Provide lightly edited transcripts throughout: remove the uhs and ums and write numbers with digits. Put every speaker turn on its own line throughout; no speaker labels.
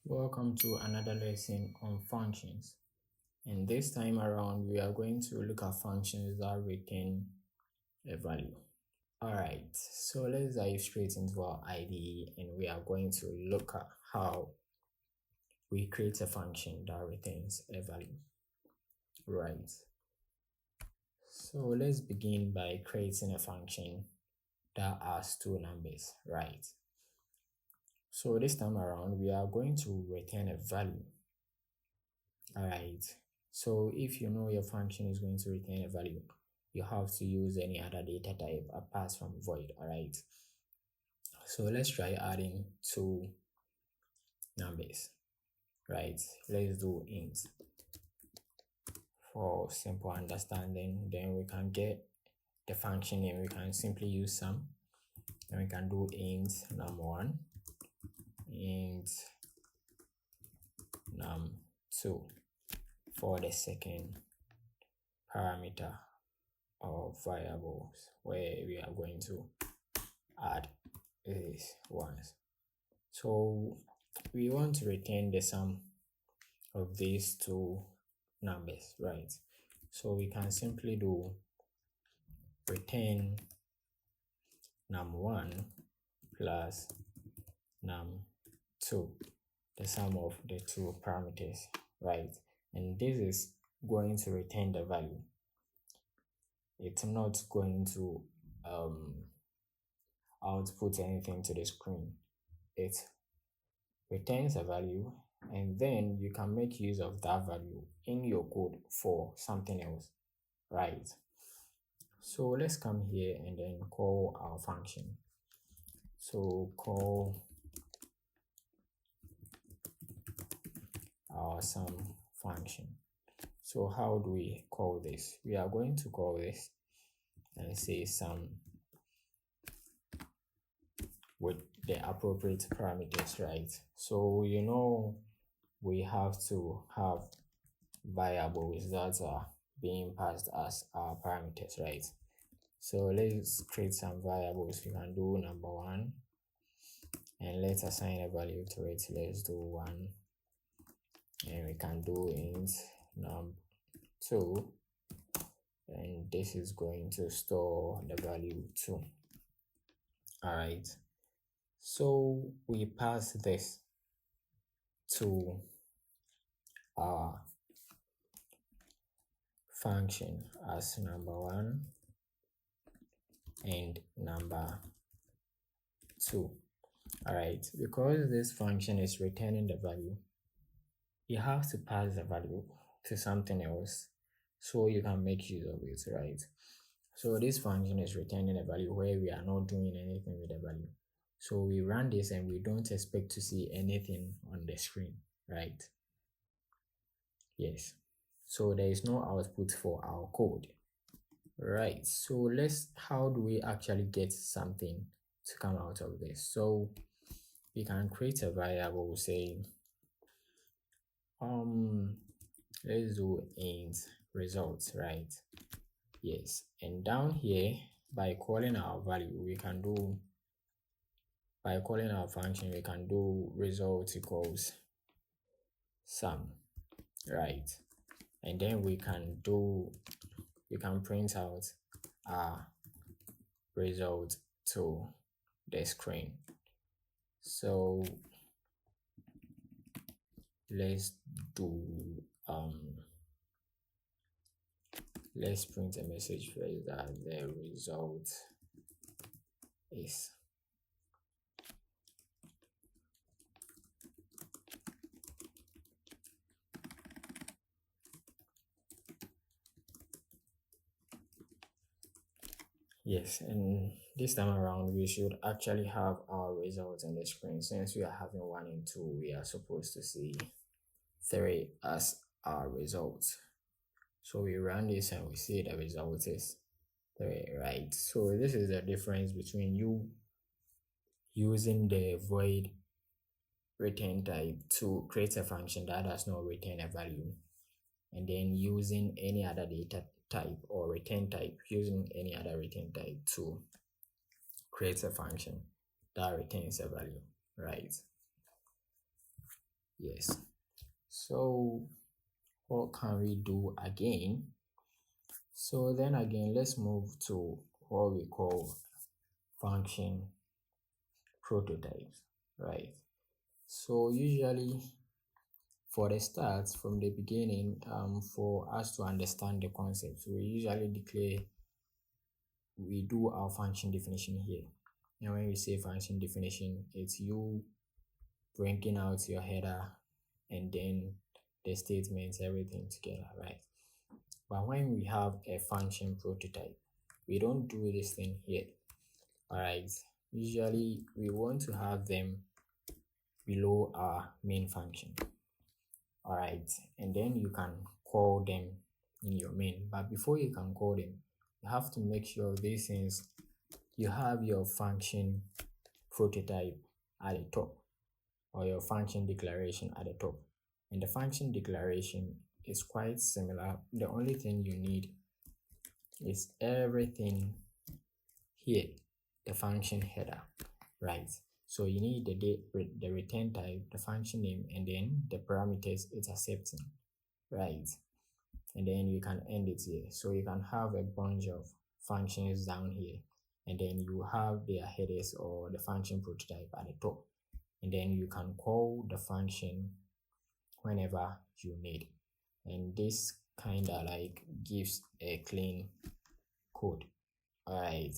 Welcome to another lesson on functions. And this time around, we are going to look at functions that return a value. Alright, so let's dive straight into our IDE and we are going to look at how we create a function that returns a value. Right. So let's begin by creating a function that has two numbers, right? So this time around, we are going to return a value. Alright, so if you know your function is going to return a value, you have to use any other data type apart from void. Alright, so let's try adding two numbers. Right, let's do int for simple understanding. Then we can get the function name. We can simply use sum, and we can do int num1, int num2 for the second parameter of variables where we are going to add these ones. So we want to return the sum of these two numbers, right? So we can simply do return num1 plus num2, the sum of the two parameters, right? And this is going to return the value. It's not going to output anything to the screen. It returns a value, and then you can make use of that value in your code for something else, right? So let's come here and then call our function. So call our sum function. So how do we call this? We are going to call this and say sum with the appropriate parameters, right? So we have to have variables that are being passed as our parameters, right? So let's create some variables. We can do number1 and let's assign a value to it. Let's do 1, and we can do int num2, and this is going to store the value 2. All right, so we pass this to our function as number1 and number2. All right, because this function is returning the value, you have to pass the value to something else so you can make use of it, right? So this function is returning a value where we are not doing anything with the value. So we run this and we don't expect to see anything on the screen, right? Yes. So there is no output for our code. Right. So how do we actually get something to come out of this? So we can create a variable saying let's do int results, right? Yes, and down here by calling our function we can do result equals sum, right? And then we can print out our result to the screen. So let's print a message first that the result is yes. And this time around we should actually have our results on the screen. Since we are having 1 and 2, we are supposed to see 3 as our results. So we run this and we see the result is 3, right? So this is the difference between you using the void return type to create a function that does not return a value, and then using any other data type or return type, using any other return type to create a function that returns a value, right? Yes. So what can we do again? So then again, let's move to what we call function prototypes, right? So usually for the start, from the beginning, for us to understand the concepts, we usually declare, we do our function definition here. And when we say function definition, it's you bringing out your header and then the statements, everything together, right? But when we have a function prototype, we don't do this thing here. All right. Usually we want to have them below our main function. All right. And then you can call them in your main. But before you can call them, you have to make sure these things, you have your function prototype at the top, or your function declaration at the top. And the function declaration is quite similar. The only thing you need is everything here, the function header, right? So you need the return type, the function name, and then the parameters it's accepting, right? And then you can end it here. So you can have a bunch of functions down here, and then you have their headers or the function prototype at the top. And then you can call the function whenever you need. And this kind of like gives a clean code. All right.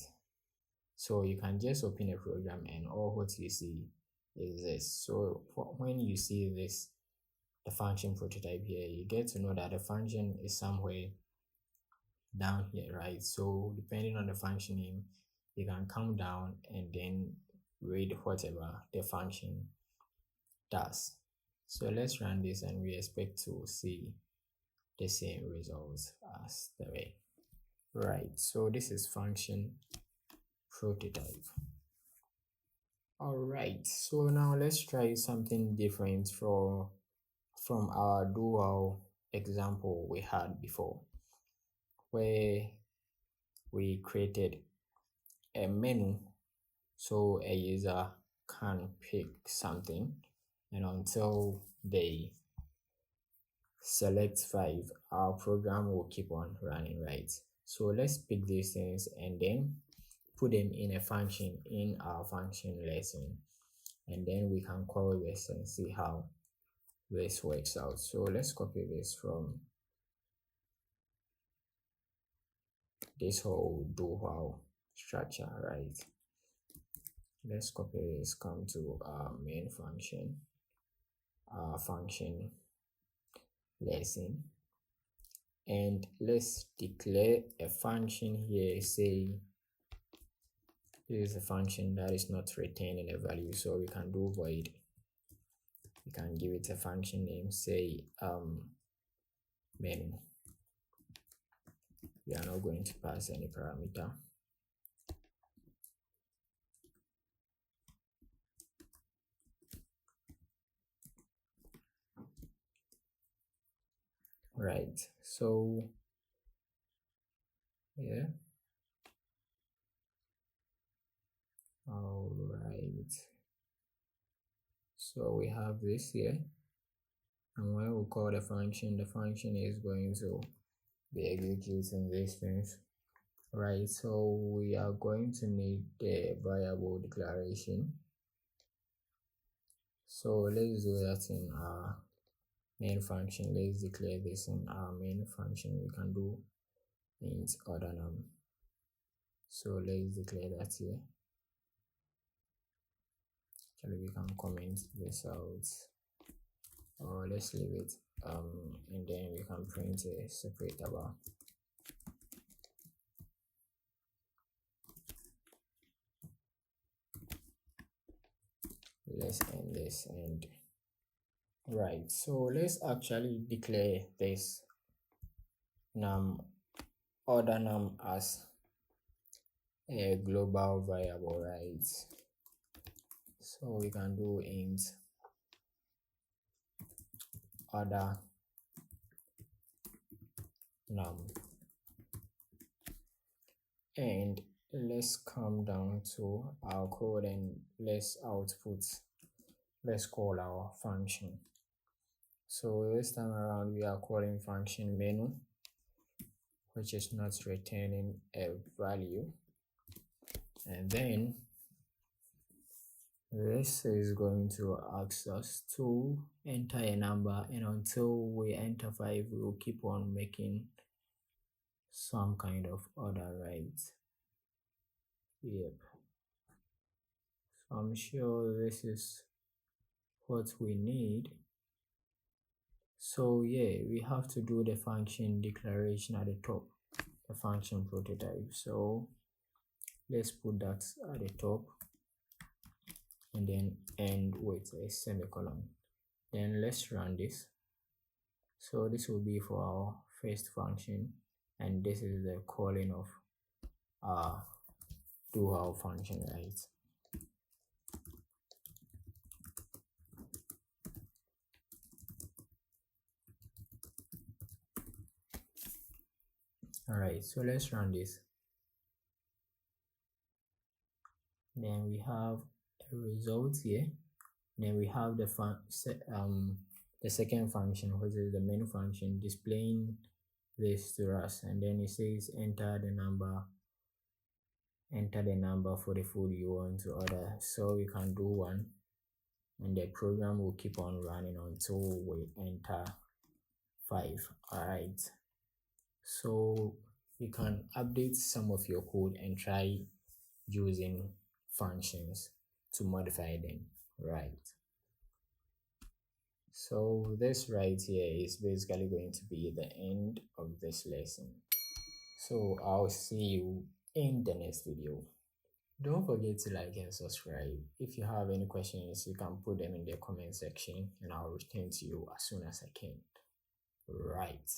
So you can just open a program and all what you see is this. So when you see this, the function prototype here, you get to know that the function is somewhere down here, right? So depending on the function name, you can come down and then read whatever the function does. So let's run this and we expect to see the same results as the way. Right, so this is function prototype. All right, so now let's try something different from our dual example we had before, where we created a menu so a user can pick something, and until they select 5, our program will keep on running, right? So let's pick these things and then put them in a function in our function lesson, and then we can call this and see how this works out. So let's copy this from this whole do while structure, right? Let's copy this, come to our main function, our function lesson, and let's declare a function here. Say this is a function that is not returning a value, so we can do void. We can give it a function name, say menu. We are not going to pass any parameter. Right, so yeah, all right, so we have this here, and when we call the function is going to be executing these things, right? So we are going to need the variable declaration. So let's do that in our main function. Let's declare this in our main function. We can do int order num. So let's declare that here. Actually, we can comment this out, or let's leave it, and then we can print a separate bar. Let's end this, and right, so let's actually declare this num order num as a global variable, right? So we can do int order num, and let's come down to our code and let's call our function. So this time around we are calling function menu, which is not returning a value, and then this is going to ask us to enter a number, and until we enter 5 we will keep on making some kind of order, right? Yep, so I'm sure this is what we need. So yeah, we have to do the function declaration at the top, the function prototype. So let's put that at the top and then end with a semicolon. Then let's run this. So this will be for our first function, and this is the calling of our do while function, right? All right, so let's run this. Then we have a result here. Then we have the second function, which is the main function, displaying this to us, and then it says enter the number for the food you want to order. So we can do 1, and the program will keep on running until we enter 5. All right, so you can update some of your code and try using functions to modify them, right? So this right here is basically going to be the end of this lesson. So I'll see you in the next video. Don't forget to like and subscribe. If you have any questions, you can put them in the comment section and I'll return to you as soon as I can. Right.